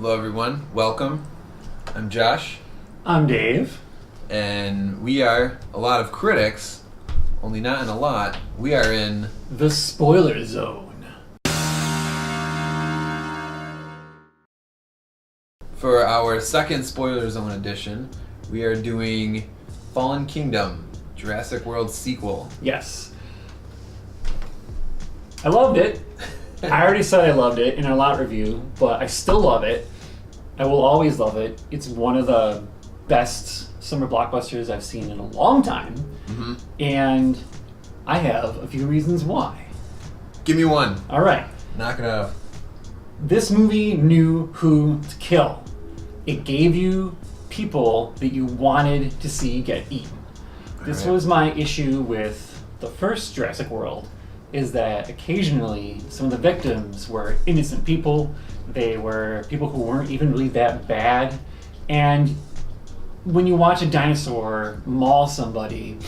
Hello everyone, welcome. I'm Josh. I'm Dave. And we are a lot of critics, only not in a lot. We are in the spoiler zone. For our second spoiler zone edition, we are doing Fallen Kingdom, Jurassic World sequel. Yes. I loved it. I already said I loved it in our lot review, but I still love it. I will always love it. It's one of the best summer blockbusters I've seen in a long time. Mm-hmm. And I have a few reasons why. Give me one. All right. Knock it out. This movie knew who to kill. It gave you people that you wanted to see get eaten. This was my issue with the first Jurassic World, is that occasionally some of the victims were innocent people. They were people who weren't even really that bad. And when you watch a dinosaur maul somebody,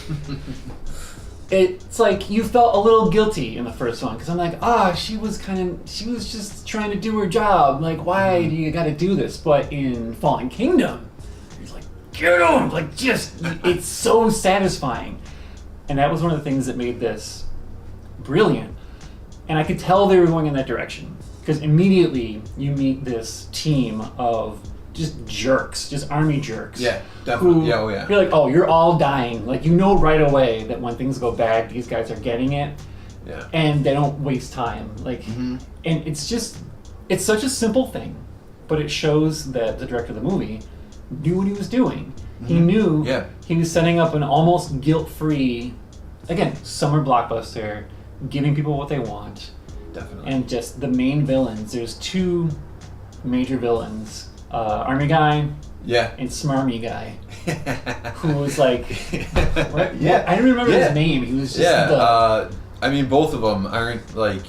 it's like you felt a little guilty in the first one, because I'm like, she was just trying to do her job. Like, why do you got to do this? But in Fallen Kingdom, it's like, get him! Like, it's so satisfying. And that was one of the things that made this brilliant. And I could tell they were going in that direction, because immediately you meet this team of just jerks, just army jerks. Yeah, definitely. You're like, you're all dying. Like, you know right away that when things go bad, these guys are getting it. Yeah. And they don't waste time. Like, and it's such a simple thing, but it shows that the director of the movie knew what he was doing. Mm-hmm. He knew he was setting up an almost guilt-free, again, summer blockbuster, giving people what they want. Definitely. And just the main villains. There's two major villains. Army guy and Smarmy guy. Who was like... what? Yeah. I don't remember his name. He was just I mean, both of them aren't, like...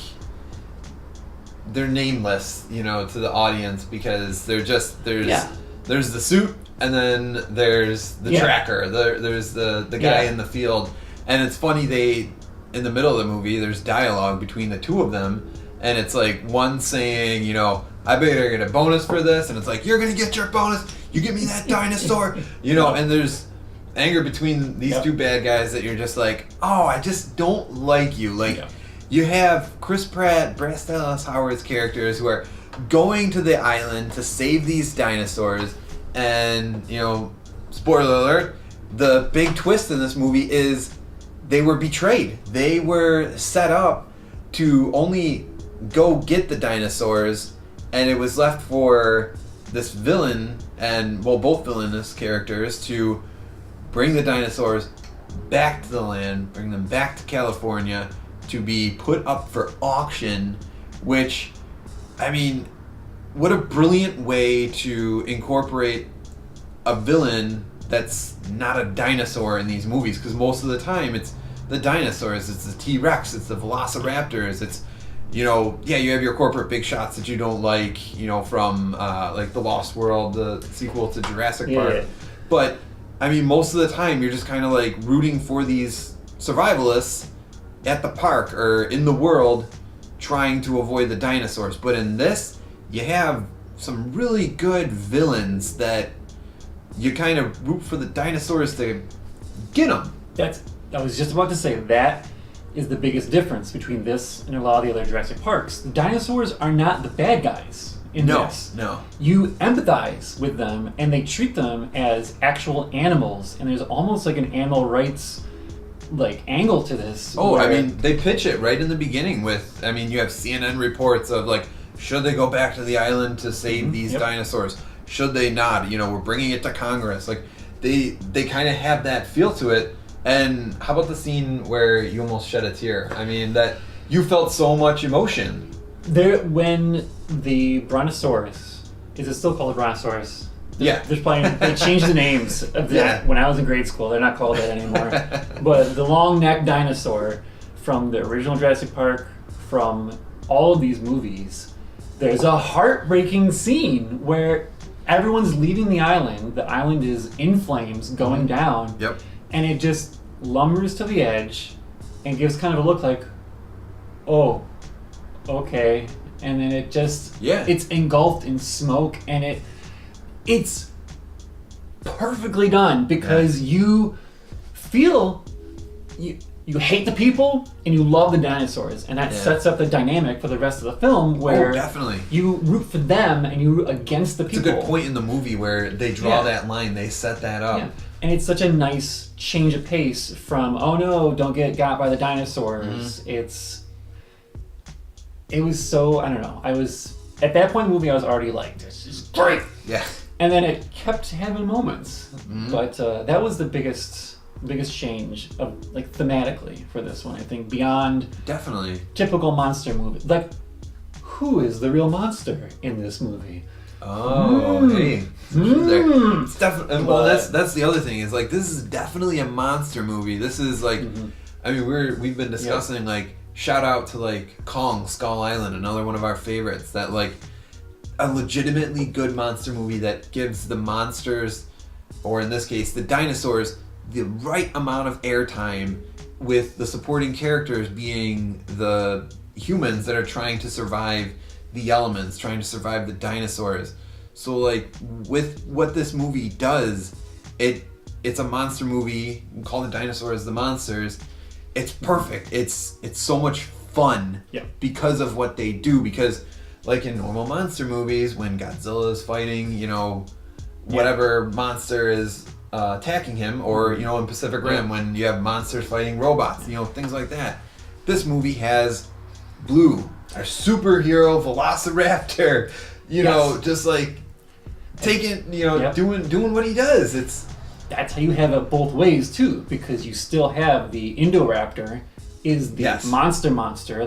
They're nameless, to the audience, because they're just... There's the suit, and then there's the tracker. There's the guy in the field. And it's funny, in the middle of the movie, there's dialogue between the two of them, and it's like one saying, I better get a bonus for this, and it's like, you're gonna get your bonus, you give me that dinosaur, and there's anger between these two bad guys that you're just like, I just don't like you. Like, you have Chris Pratt, Bryce Dallas Howard's characters who are going to the island to save these dinosaurs, and, spoiler alert, the big twist in this movie is they were betrayed. They were set up to only go get the dinosaurs, and it was left for this villain and, both villainous characters to bring the dinosaurs back to the land, bring them back to California to be put up for auction, which, I mean, what a brilliant way to incorporate a villain that's not a dinosaur in these movies, because most of the time it's the dinosaurs, it's the T-Rex, it's the Velociraptors, it's, you have your corporate big shots that you don't like, from like The Lost World, the sequel to Jurassic Park. Yeah. But, I mean, most of the time you're just kind of like rooting for these survivalists at the park or in the world trying to avoid the dinosaurs. But in this, you have some really good villains that you kind of root for the dinosaurs to get them. I was just about to say, that is the biggest difference between this and a lot of the other Jurassic Parks. The dinosaurs are not the bad guys in this. No. You empathize with them, and they treat them as actual animals, and there's almost like an animal rights angle to this. I mean, they pitch it right in the beginning with, you have CNN reports of like, should they go back to the island to save these dinosaurs? Should they not? We're bringing it to Congress. Like, they kind of have that feel to it. And how about the scene where you almost shed a tear? I mean, that you felt so much emotion. When the Brontosaurus, is it still called a Brontosaurus? There's probably, they changed the names of when I was in grade school. They're not called that anymore. But the long neck dinosaur from the original Jurassic Park, from all of these movies, there's a heartbreaking scene where everyone's leaving the island. The island is in flames, going down. Yep. And it just lumbers to the edge and gives kind of a look like, okay. and then it just Yeah. it's engulfed in smoke, and it's perfectly done because you feel you hate the people and you love the dinosaurs, and that sets up the dynamic for the rest of the film where definitely. you root for them and you root against the people. It's a good point in the movie where they draw that line, they set that up. Yeah. And it's such a nice change of pace from, oh no, don't get got by the dinosaurs. It was so, I don't know, at that point in the movie I was already like, this is great. Yeah. And then it kept having moments. But that was the biggest change of like thematically for this one, I think, beyond definitely typical monster movie. Like, who is the real monster in this movie? Hey, it's definitely. Well, that's the other thing is like this is definitely a monster movie. This is like, I mean, we've been discussing like shout out to like Kong Skull Island, another one of our favorites. That like a legitimately good monster movie that gives the monsters, or in this case the dinosaurs, the right amount of airtime, with the supporting characters being the humans that are trying to survive the elements, trying to survive the dinosaurs. So like with what this movie does, it's a monster movie. We call the dinosaurs the monsters. It's perfect. It's so much fun because of what they do. Because like in normal monster movies, when Godzilla is fighting, whatever monster is attacking him, or in Pacific Rim when you have monsters fighting robots, things like that. This movie has Blue, our superhero velociraptor, just like taking, doing what he does. That's how you have it both ways too, because you still have the Indoraptor is the monster,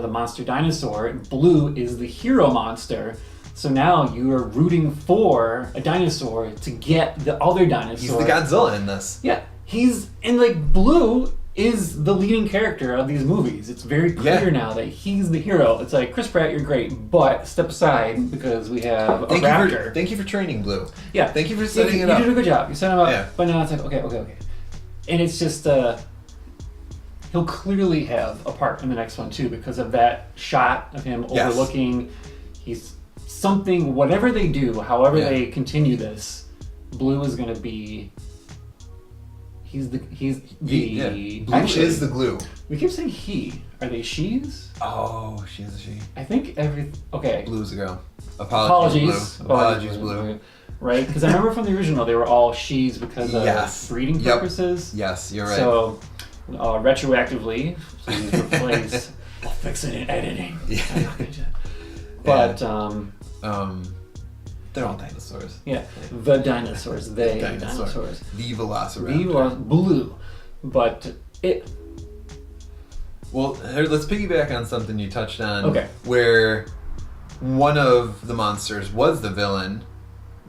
the monster dinosaur. Blue is the hero monster. So now you are rooting for a dinosaur to get the other dinosaur. He's the Godzilla in this. Yeah, Blue is the leading character of these movies. It's very clear now that he's the hero. It's like, Chris Pratt, you're great, but step aside because we have a raptor. Thank you for training Blue. Yeah. Thank you for setting it up. You did a good job. You set him up, but now it's like, okay. And it's just, he'll clearly have a part in the next one too because of that shot of him overlooking. He's something, whatever they do, however they continue this, Blue is going to be... He's the Blue actually, is the glue. We keep saying he. Are they she's? Oh, she's a she. I think Blue's a girl. Apologies, Blue. Right? Because I remember from the original they were all she's because of breeding purposes. Yes, you're right. So retroactively, please replace. I'll fix it in editing. Yeah. But they're all dinosaurs. Yeah, the dinosaurs. Dinosaurs. The velociraptor. Blue. But it... Well, let's piggyback on something you touched on. Okay. Where one of the monsters was the villain,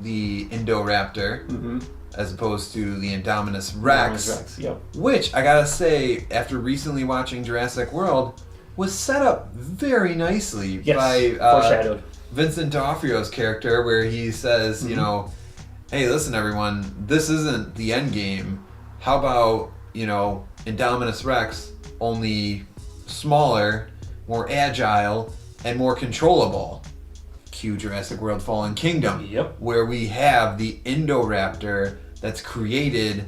the Indoraptor, as opposed to the Indominus Rex. Which, I gotta say, after recently watching Jurassic World, was set up very nicely by... foreshadowed. Vincent D'Onofrio's character, where he says, hey, listen, everyone, this isn't the end game. How about, Indominus Rex, only smaller, more agile, and more controllable? Cue Jurassic World Fallen Kingdom, where we have the Indoraptor that's created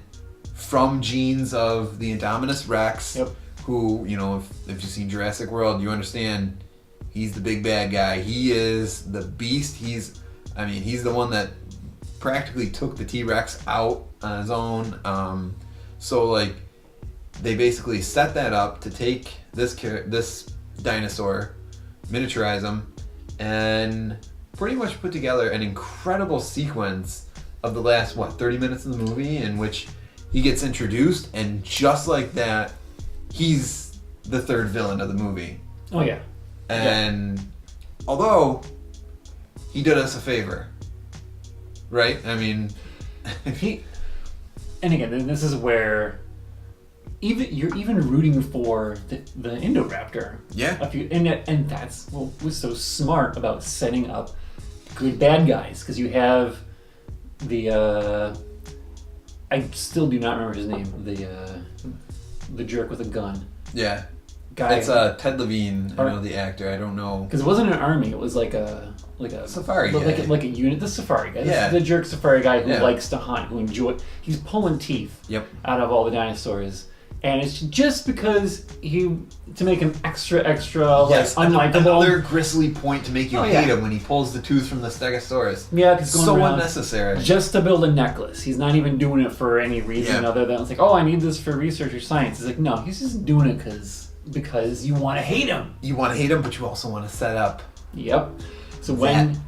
from genes of the Indominus Rex, who, if you've seen Jurassic World, you understand... He's the big bad guy. He is the beast. He's the one that practically took the T-Rex out on his own. So like, they basically set that up to take this dinosaur, miniaturize him, and pretty much put together an incredible sequence of the last 30 minutes of the movie in which he gets introduced, and just like that, he's the third villain of the movie. Oh yeah. And although he did us a favor, right? I mean, and again, this is where you're even rooting for the Indoraptor. Yeah. And that's what was so smart about setting up good bad guys, because you have the I still do not remember his name. The jerk with a gun. Yeah. guy. It's Ted Levine. I know the actor. I don't know because it wasn't an army. It was like a safari guy. like a unit. The safari guy. Yeah. The jerk safari guy who likes to hunt, who he's pulling teeth out of all the dinosaurs. And it's just because to make him extra like unlikable. Another gristly point to make you hate him when he pulls the tooth from the Stegosaurus. Yeah, because so unnecessary. Just to build a necklace. He's not even doing it for any reason other than it's like, oh, I need this for research or science. It's like, no, he's just doing it because you want to hate him. You want to hate him, but you also want to set up. Yep. So when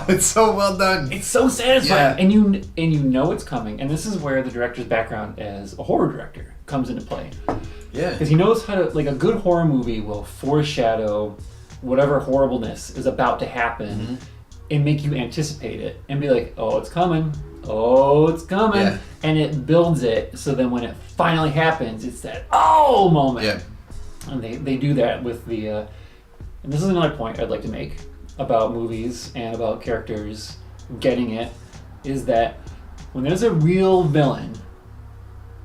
it's so well done. It's so satisfying, and you know it's coming. And this is where the director's background as a horror director comes into play. Yeah, because he knows how to, like, a good horror movie will foreshadow whatever horribleness is about to happen and make you anticipate it and be like, oh, it's coming, and it builds it so then when it finally happens, it's that moment. Yeah, and they do that with the. And this is another point I'd like to make about movies and about characters getting it, is that when there's a real villain,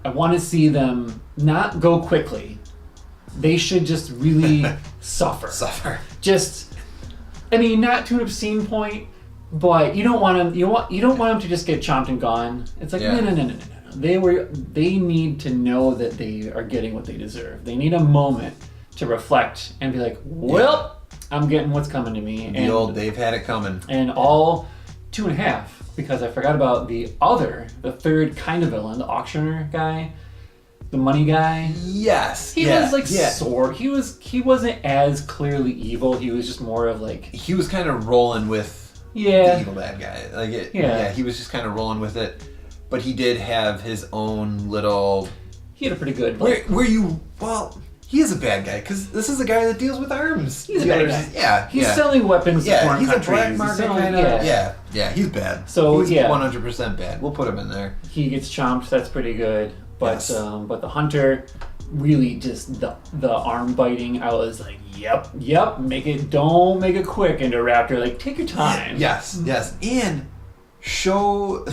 I want to see them not go quickly. They should just really suffer. Just, I mean, not to an obscene point, but you don't want them. You don't want them to just get chomped and gone. It's like no. They need to know that they are getting what they deserve. They need a moment to reflect and be like, well. I'm getting what's coming to me. They've had it coming. And all 2.5, because I forgot about the third kind of villain, the auctioneer guy, the money guy. Yes. He was like sore. He wasn't as clearly evil. He was just more of like. He was kind of rolling with the evil bad guy. He was just kind of rolling with it. But he did have his own little. He had a pretty good. He is a bad guy, because this is a guy that deals with arms. He's a bad guy. Yeah. He's selling weapons to foreign countries. He's a black market kind of... Yeah, he's bad. So, he's 100% bad. We'll put him in there. He gets chomped, that's pretty good. But but the hunter, really just the arm biting, I was like, yep, don't make it quick, Indoraptor. Like, take your time. Yes. And show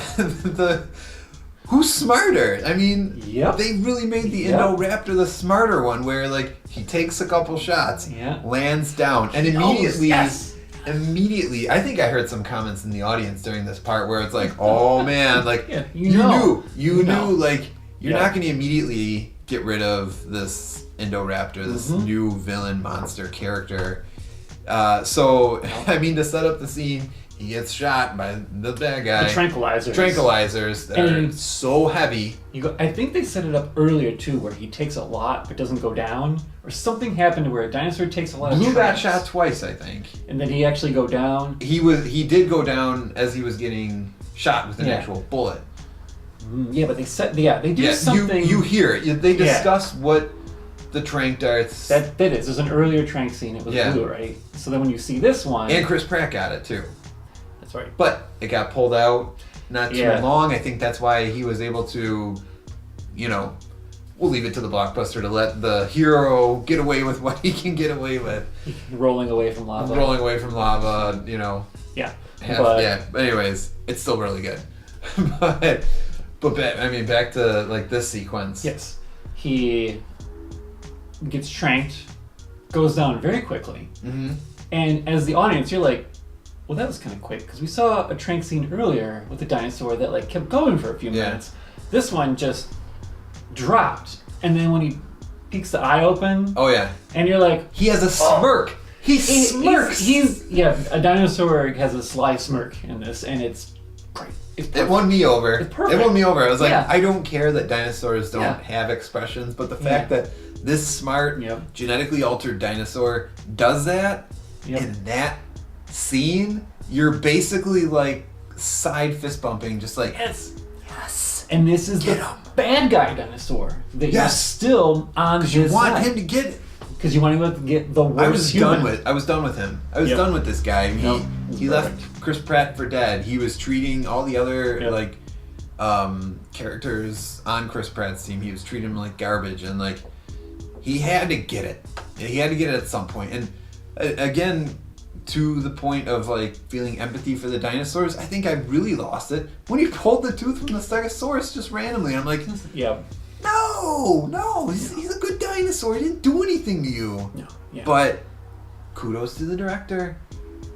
who's smarter? I mean, they really made the Indoraptor the smarter one, where like he takes a couple shots, lands down, and immediately, I think I heard some comments in the audience during this part where it's like, oh man, like you knew, like you're not going to immediately get rid of this Indoraptor, this new villain monster character. So I mean, to set up the scene. He gets shot by the bad guy. The tranquilizers. Tranquilizers that are so heavy. I think they set it up earlier too, where he takes a lot but doesn't go down, or something happened to where a dinosaur takes a lot of. Blue got shot twice, I think. And then he actually go down. He did go down as he was getting shot with an actual bullet. Yeah, but they do something. You hear it. They discuss what the trank darts. That is. There's an earlier trank scene. It was blue, right? So then when you see this one, and Chris Pratt got it too. That's right. But it got pulled out not too long. I think that's why he was able to, we'll leave it to the blockbuster to let the hero get away with what he can get away with. Rolling away from lava. Yeah. But anyways, it's still really good. but back to like this sequence. Yes. He gets tranked, goes down very quickly. Mm-hmm. And as the audience, you're like, well, that was kind of quick, because we saw a trank scene earlier with the dinosaur that like kept going for a few minutes. This one just dropped, and then when he peeks the eye open, and you're like, he has a smirk. He smirks. A dinosaur has a sly smirk in this, and it's great. It won me over. It's perfect. It won me over. I was like, I don't care that dinosaurs don't have expressions, but the fact that this smart, genetically altered dinosaur does that in that scene, you're basically like side fist bumping, just like yes. And this is the bad guy dinosaur that you're still on his side. You want him to get it. Because you want him to get the worst. I was done with him. I was done with this guy. He left Chris Pratt for dead. He was treating all the other characters on Chris Pratt's team. He was treating them like garbage, and like he had to get it. He had to get it at some point. And again, to the point of like feeling empathy for the dinosaurs, I think I really lost it when he pulled the tooth from the Stegosaurus just randomly. I'm like, no, he's a good dinosaur. dinosaur. He didn't do anything to you. No. Yeah. But kudos to the director.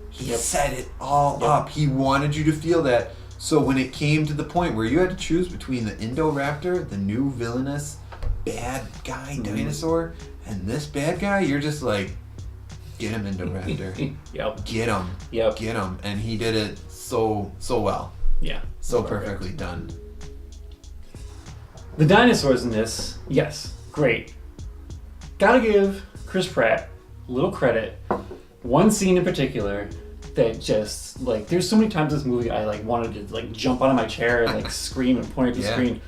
He set it all up. He wanted you to feel that. So when it came to the point where you had to choose between the Indoraptor, the new villainous bad guy dinosaur, and this bad guy, you're just like, get him, Indoraptor. Get him. Get him. And he did it so well. Yeah. So perfectly done. The dinosaurs in this, yes, great. Gotta give Chris Pratt a little credit. One scene in particular that just, like, there's so many times in this movie I, like, wanted to, like, jump out of my chair and, like, scream and point at the screen.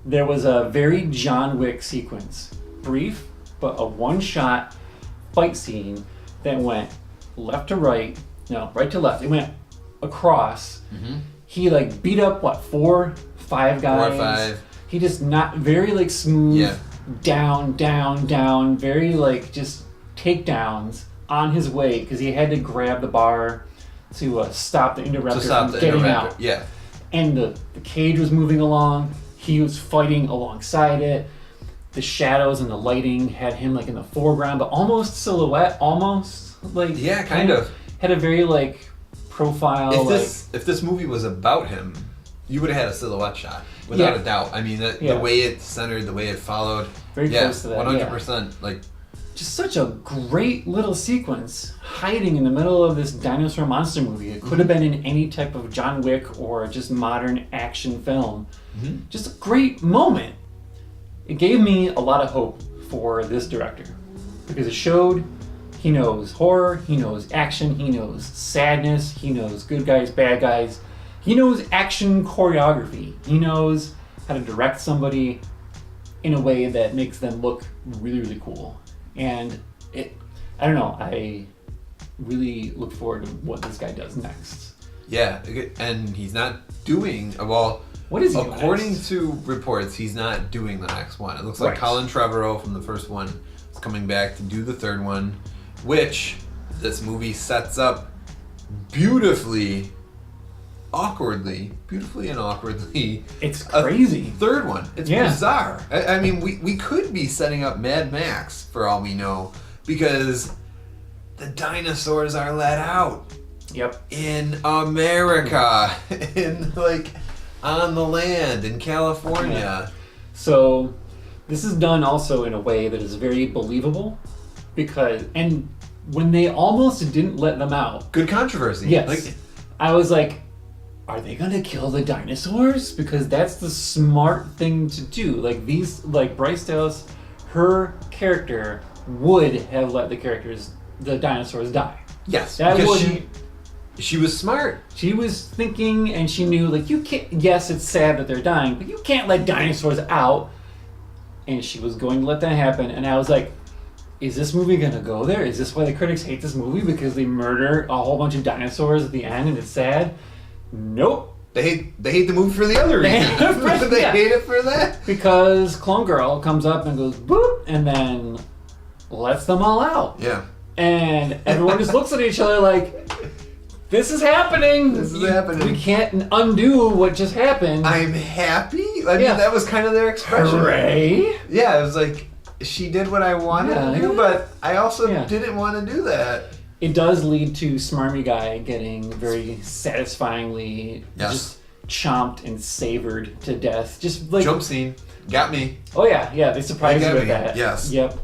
There was a very John Wick sequence. Brief, but a one-shot fight scene that went right to left. It went across. Mm-hmm. He, like, beat up, 4 or 5 guys? 4 or 5. He just not very, like, smooth, down, very, like, just takedowns on his way, because he had to grab the bar to stop the Indoraptor from getting out. Yeah. And the cage was moving along. He was fighting alongside it. The shadows and the lighting had him, like, in the foreground, but almost silhouette, like... Yeah, kind of. Had a very, like, profile, If this movie was about him, you would have had a silhouette shot, without a doubt. I mean, the way it centered, the way it followed. Very close to that, 100%. Like... Just such a great little sequence hiding in the middle of this dinosaur monster movie. It could have been in any type of John Wick or just modern action film. Mm-hmm. Just a great moment. It gave me a lot of hope for this director, because it showed he knows horror, he knows action, he knows sadness, he knows good guys, bad guys. He knows action choreography. He knows how to direct somebody in a way that makes them look really, really cool. And I don't know, I really look forward to what this guy does next. Yeah, and he's not doing, what is he according to reports, he's not doing the next one. It looks like Colin Trevorrow from the first one is coming back to do the third one, which this movie sets up beautifully and awkwardly. It's crazy. Third one. It's bizarre. I mean, we could be setting up Mad Max for all we know, because the dinosaurs are let out. Yep. In America, on the land in California. Yeah. So this is done also in a way that is very believable, and when they almost didn't let them out. Good controversy. Yes. I was like, are they gonna kill the dinosaurs? Because that's the smart thing to do. Like Bryce Dallas, her character would have let the dinosaurs die. Yes, she was smart. She was thinking, and she knew, like, you can't. Yes, it's sad that they're dying, but you can't let dinosaurs out. And she was going to let that happen. And I was like, is this movie gonna go there? Is this why the critics hate this movie, because they murder a whole bunch of dinosaurs at the end and it's sad? Nope. They hate the movie for the other reason. They hate it for that. Because Clone Girl comes up and goes boop, and then lets them all out. Yeah. And everyone just looks at each other like, this is happening. We can't undo what just happened. I'm happy. I mean, that was kind of their expression. Hooray. Yeah, it was like, she did what I wanted to do, but I also didn't want to do that. It does lead to Smarmy Guy getting very satisfyingly just chomped and savored to death. Just like jump scene. Got me. Oh yeah, they surprised you with that. Yes. Yep.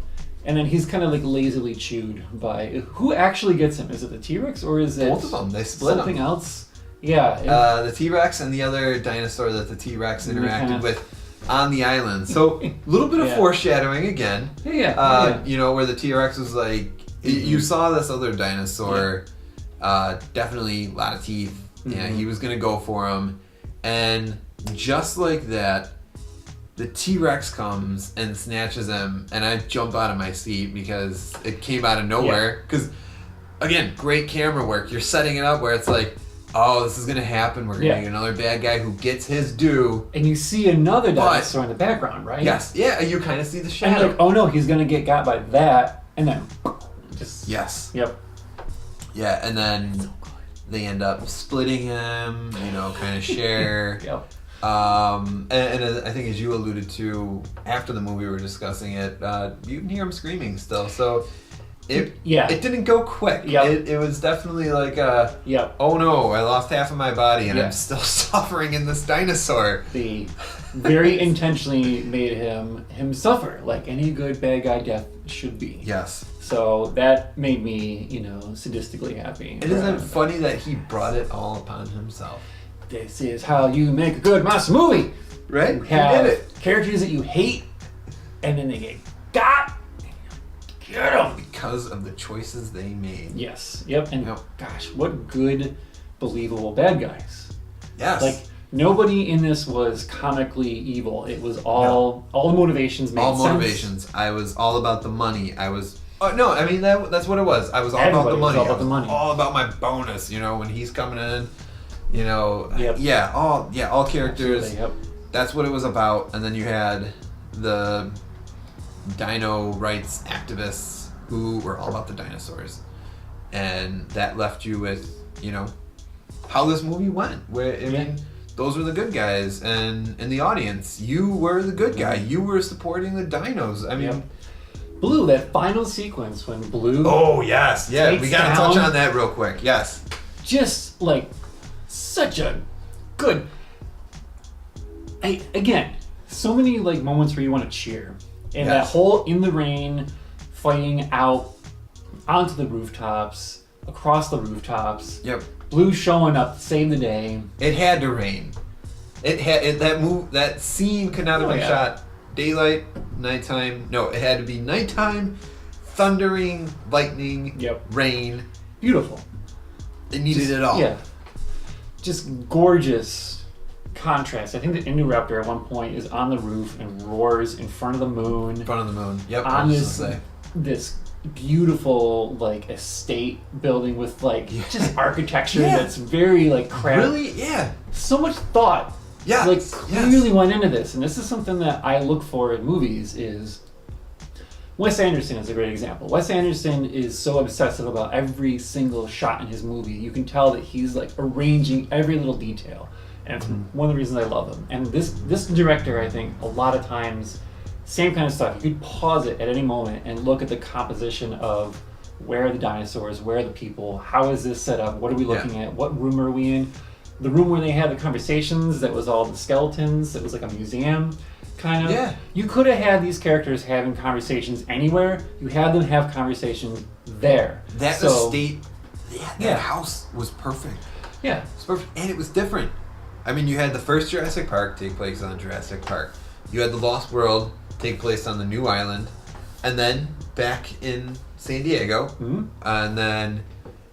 And then he's kind of like lazily chewed by who actually gets him? Is it the T-Rex or is it both of them? They split something else? Yeah. The T-Rex and the other dinosaur that the T-Rex interacted with on the island. So a little bit of foreshadowing again. Yeah. You know, where the T-Rex was like, you saw this other dinosaur, definitely a lot of teeth. Mm-hmm. Yeah, he was gonna go for him, and just like that, the T-Rex comes and snatches him, and I jump out of my seat because it came out of nowhere. Because, again, great camera work. You're setting it up where it's like, oh, this is going to happen. We're going to get another bad guy who gets his due. And you see another dinosaur in the background, right? Yes. Yeah, you kind of see the shadow. And you're like, oh no, he's going to get got by that. And then just... Yes. Yep. Yeah, and then they end up splitting him, kind of share. Yep. And I think as you alluded to after the movie we were discussing it, you can hear him screaming still. So it didn't go quick. It was definitely like oh no, I lost half of my body and I'm still suffering in this dinosaur. They very intentionally made him suffer like any good bad guy death should be. Yes. So that made me, sadistically happy. And isn't it funny that he brought it all upon himself? This is how you make a good monster movie. Right? You have he did it. characters that you hate, and then they get got. Get them. Because of the choices they made. Yes. Yep. And gosh, what good, believable bad guys. Yes. Like, nobody in this was comically evil. It was all the motivations made sense. All motivations. I was all about the money. I was... Oh, no, I mean, that's what it was. I was all about the money. All about the money. All about my bonus, when he's coming in, Yep. all characters. Absolutely, yep. That's what it was about. And then you had the dino rights activists who were all about the dinosaurs. And that left you with, how this movie went. Where, I mean, those were the good guys. And in the audience, you were the good guy. You were supporting the dinos. I mean... Blue, that final sequence when Blue... Oh, yes. Yeah, we got to touch on that real quick. Yes. Just, like, such a good... Again, so many, like, moments where you want to cheer. And that whole in the rain, fighting out onto the rooftops, across the rooftops. Yep. Blue showing up to save the day. It had to rain. That scene could not have been shot daylight, nighttime. No, it had to be nighttime, thundering, lightning, rain. Beautiful. It needed it all. Yeah. Just gorgeous contrast. I think the Indoraptor at one point is on the roof and roars in front of the moon. In front of the moon. Yep. On this beautiful like estate building with like just architecture that's very like crap. Really? Yeah. So much thought. Yeah. Like clearly went into this, and this is something that I look for in movies. Is Wes Anderson is a great example. Wes Anderson is so obsessive about every single shot in his movie. You can tell that he's like arranging every little detail, and it's one of the reasons I love him. And this director, I think, a lot of times, same kind of stuff. You could pause it at any moment and look at the composition of where are the dinosaurs, where are the people, how is this set up, what are we looking at, what room are we in? The room where they had the conversations, that was all the skeletons, it was like a museum, kind of. Yeah. You could have had these characters having conversations anywhere. You had them have conversations there. That estate, that house was perfect. Yeah. It was perfect, and it was different. I mean, you had the first Jurassic Park take place on Jurassic Park. You had the Lost World take place on the new island, and then back in San Diego. Mm-hmm. And then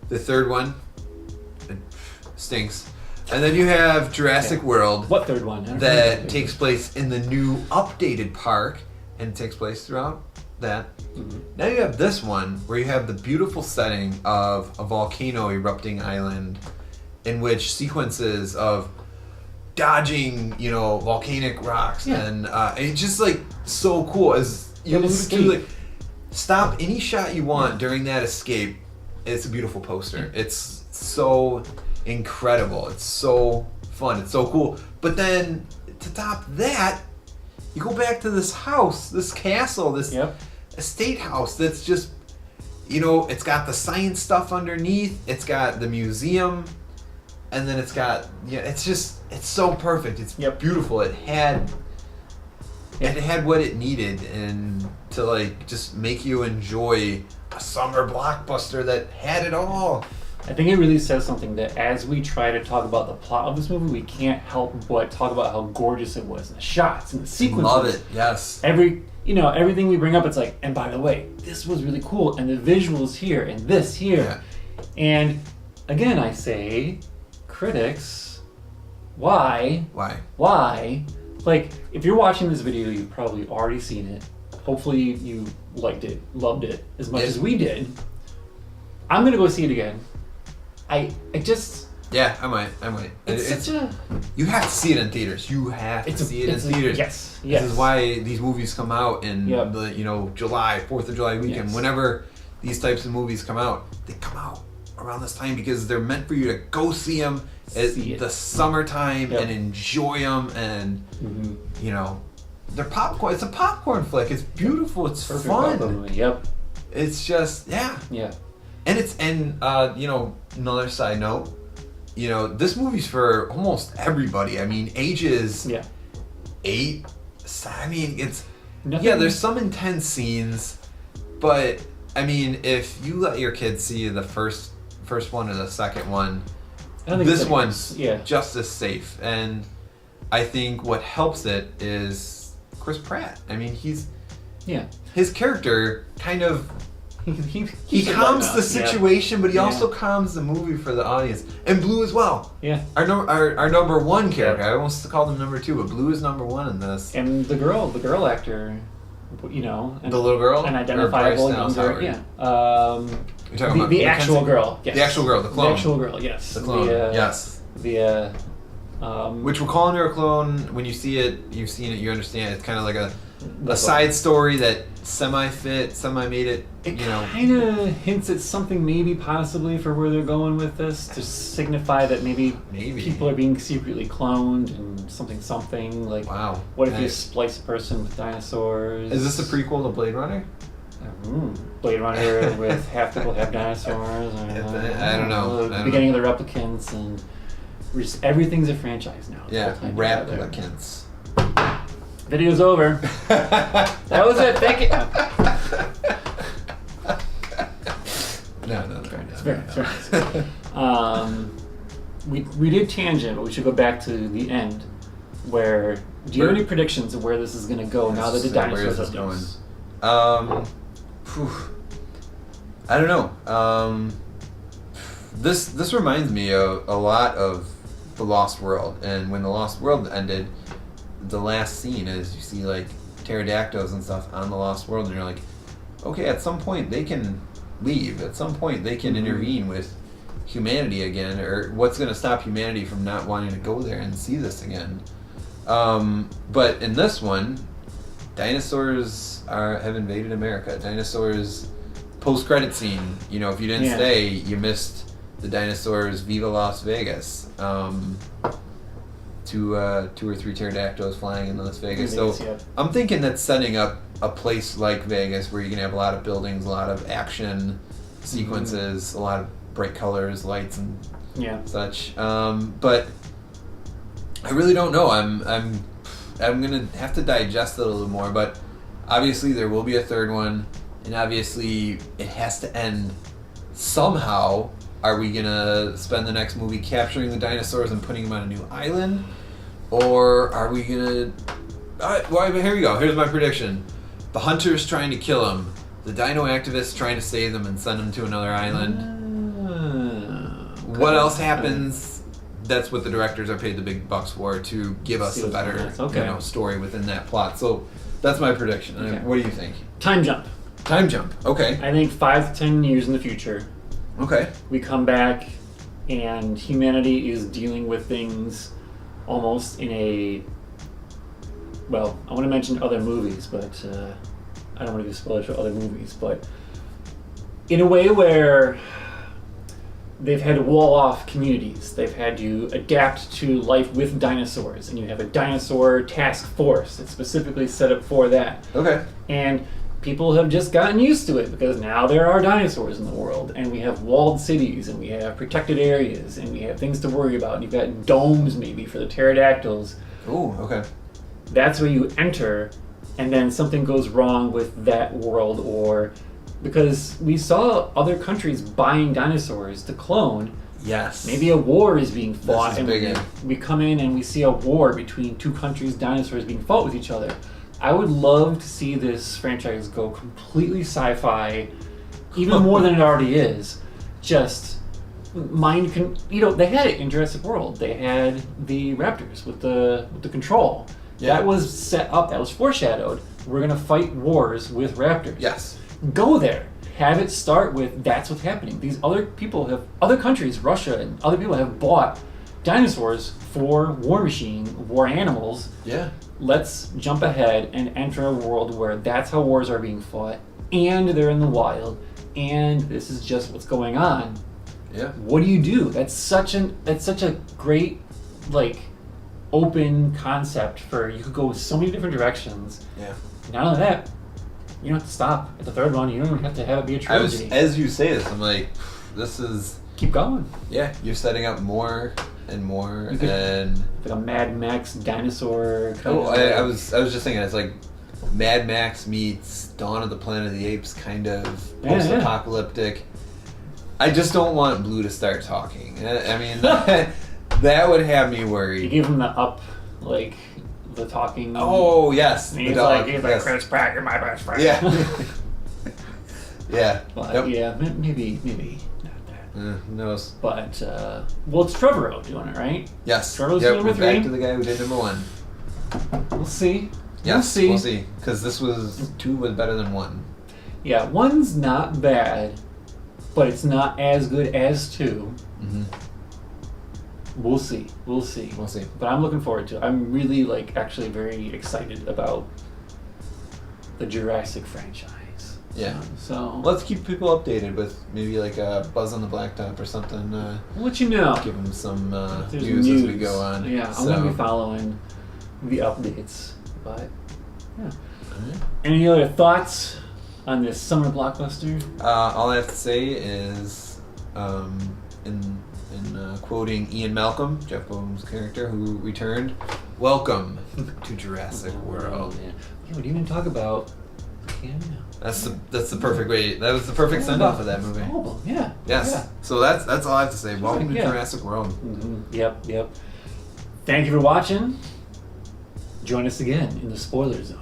the third one, it stinks. And then you have Jurassic World. What third one? That takes place in the new updated park, and it takes place throughout that. Mm-hmm. Now you have this one where you have the beautiful setting of a volcano erupting island, in which sequences of dodging, volcanic rocks, and it's just like so cool. As you alluded to, like, stop any shot you want during that escape. It's a beautiful poster. It's so incredible. It's so fun. It's so cool. But then to top that, you go back to this house, this castle, this estate house that's just, it's got the science stuff underneath. It's got the museum. And then it's got, it's so perfect. It's beautiful. It had what it needed, and to like just make you enjoy a summer blockbuster that had it all. I think it really says something that as we try to talk about the plot of this movie, we can't help but talk about how gorgeous it was, and the shots and the sequences. Love it. Yes. Everything we bring up, it's like, and by the way, this was really cool, and the visuals here, and this here, and again, I say, critics, why? Like, if you're watching this video, you've probably already seen it. Hopefully you liked it, loved it as much as we did. I'm gonna go see it again. I might. You have to see it in theaters. You have to see it in theaters. Yes. This is why these movies come out in the July, 4th of July weekend. Whenever these types of movies come out, they come out around this time because they're meant for you to go see them at the summertime and enjoy them, and you know, they're popcorn. It's a popcorn flick. It's beautiful. It's fun. Yep. It's just yeah. And you know, another side note, you know, this movie's for almost everybody. I mean, ages 8. I mean, it's there's some intense scenes, but I mean, if you let your kids see the first one or the second one, this one's just as safe. And I think what helps it is Chris Pratt. I mean, his character kind of he calms the situation, but he also calms the movie for the audience. And Blue as well. Yeah. Our number one character. I almost called him number 2, but Blue is number 1 in this. And the girl actor, you know, the little girl, an identifiable younger, You're talking about the actual girl. Yes. The actual girl, the clone. The actual girl, yes. The clone. Yes. Which we're calling her a clone. When you see it, you've seen it, you understand. It's kind of like a side story that semi-made it. It kind of hints at something maybe possibly for where they're going with this, to signify that maybe people are being secretly cloned and something like. Wow. What if you splice a person with dinosaurs? Is this a prequel to Blade Runner? Blade Runner with half people have dinosaurs. I don't know. The beginning of the replicants, and everything's a franchise now. Yeah, replicants. Video's over. That was it. Thank you. No. Very nice. We did tangent, but we should go back to the end. Where do you have any predictions of where this is going to go now that the dinosaurs are going? I don't know. This reminds me a lot of The Lost World, and when The Lost World ended, the last scene is you see like pterodactyls and stuff on The Lost World, and you're like, okay, at some point they can leave. At some point they can intervene with humanity again, or what's going to stop humanity from not wanting to go there and see this again? But in this one, dinosaurs have invaded America. Dinosaurs, post-credit scene, you know, if you didn't stay, you missed the dinosaurs Viva Las Vegas. 2 or 3 pterodactyls flying in Las Vegas. So I'm thinking that's setting up a place like Vegas where you can have a lot of buildings, a lot of action sequences, a lot of bright colors, lights, and such. But I really don't know. I'm gonna have to digest it a little more. But obviously there will be a third one, and obviously it has to end somehow. Are we gonna spend the next movie capturing the dinosaurs and putting them on a new island, or are we gonna? Well, here we go. Here's my prediction: the hunters trying to kill them, the dino activists trying to save them and send them to another island. What else happens? That's what the directors are paid the big bucks for, to give us a better story within that plot. So that's my prediction. Okay. What do you think? Time jump. Okay. I think 5 to 10 years in the future. Okay. We come back, and humanity is dealing with things almost in a... Well, I want to mention other movies, but I don't want to give spoilers for other movies, but in a way where they've had to wall off communities. They've had to adapt to life with dinosaurs, and you have a dinosaur task force that's specifically set up for that. Okay. And people have just gotten used to it because now there are dinosaurs in the world, and we have walled cities, and we have protected areas, and we have things to worry about. And you've got domes maybe for the pterodactyls. Ooh, okay. That's where you enter, and then something goes wrong with that world, or because we saw other countries buying dinosaurs to clone. Yes. Maybe a war is being fought, and we come in and we see a war between 2 countries' dinosaurs being fought with each other. I would love to see this franchise go completely sci-fi, even more than it already is. Just they had it in Jurassic World. They had the raptors with the control. Yeah. That was set up. That was foreshadowed. We're gonna fight wars with raptors. Yes. Go there. Have it start with that's what's happening. These other countries, Russia and other people have bought dinosaurs for war animals. Yeah. Let's jump ahead and enter a world where that's how wars are being fought, and they're in the wild, and this is just what's going on. Yeah. What do you do? That's such a great, like, open concept for, you could go so many different directions. Yeah. Not only that, you don't have to stop at the third one. You don't have to have it be a trilogy. As you say this, I'm like, this is... Keep going. Yeah, you're setting up more and more, and... Like a Mad Max dinosaur kind of... I was just thinking, it's like Mad Max meets Dawn of the Planet of the Apes, kind of post-apocalyptic. I just don't want Blue to start talking. I mean, that would have me worried. You give him the the talking... Oh, yes. And he's like, Chris Pratt, you're my best friend. Yeah. Yeah. But, yeah, maybe not that. Who knows? But, it's Trevorrow doing it, right? Yes. Trevorrow's yep, number we're 3. back to the guy who did number 1. We'll see. Yes, we'll see. Because 2 was better than 1. Yeah, 1's not bad, but it's not as good as 2. Mm-hmm. We'll see. But I'm looking forward to it. I'm really, actually very excited about the Jurassic franchise. Yeah. So let's keep people updated with maybe a Buzz on the Blacktop or something. I'll let you know. Give them some news as we go on. Yeah, I'm going to be following the updates. But, yeah. Right. Any other thoughts on this summer blockbuster? All I have to say is, in quoting Ian Malcolm, Jeff Goldblum's character who returned, welcome to Jurassic World. Yeah, we didn't even talk about the cameo. That's the perfect way. That was the perfect send off of that movie. Album, yeah. Yes. Yeah. So that's all I have to say. Welcome to Jurassic World. Mm-hmm. Yep. Thank you for watching. Join us again in the spoiler zone.